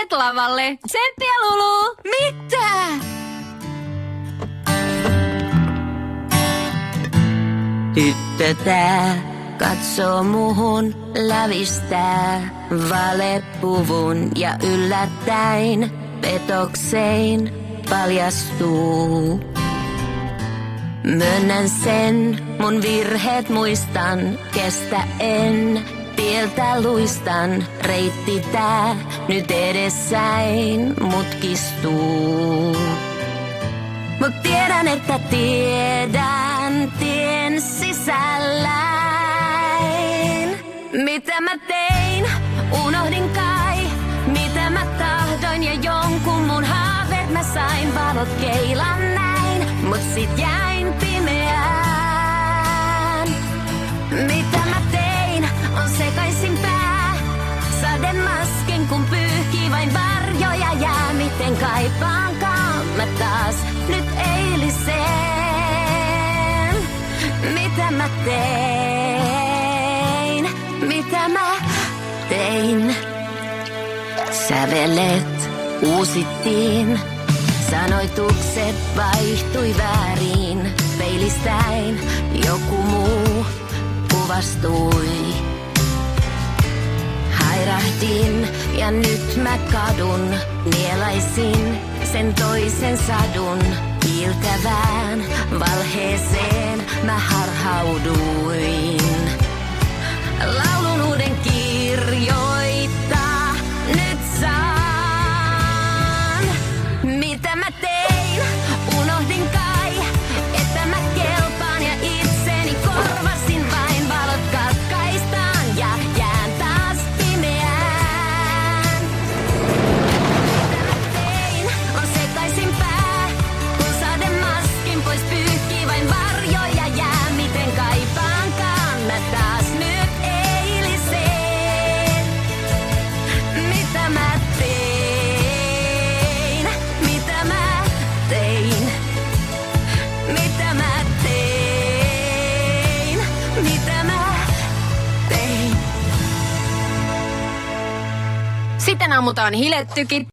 lapset lavalle. Tsemppiä, Lulu! Mitä? Tyttö tää katsoo muhun, lävistää valepuvun ja yllättäen petoksein paljastuu. Myönnän sen, mun virheet muistan, kestä en, tieltä luistan. Reitti tää nyt edessäin mutkistuu. Mut tiedän, että tiedän tien sisälläin. Mitä mä tein, unohdin kai, mitä mä tahdoin ja jonkun mun haaveet mä sain. Valot keilan näin, mut sit jäin pimeään. Mitä mä tein, on sekaisin pää. Saden maskin kun pyyhkii vain varjoja jää. Miten kaipaankaan mä taas nyt eiliseen. Mitä mä tein, mitä mä tein. Sävelet uusittiin, sanoitukset vaihtui väärin. Peilistäin joku muu kuvastui. Hairahdin ja nyt mä kadun, nielaisin sen toisen sadun. Kiiltävään valheeseen mä harhauduin. Laulun uuden kirjoittaa nyt saan. Mitä mä tein, unohdin kai, että mä kelpaan ja itseni korvasin vain. Valot katkaistaan ja jään taas pimeään. Mitä mä tein, on sekaisin pää, kun sademaskin pois pyyhkii vain varjoja jää. Miten kaipaankaan mä taas nyt eiliseen. Mitä mä tein, mitä mä tein, mitä mä tein, mitä mä tein. Sitten ammutaan hilettykit.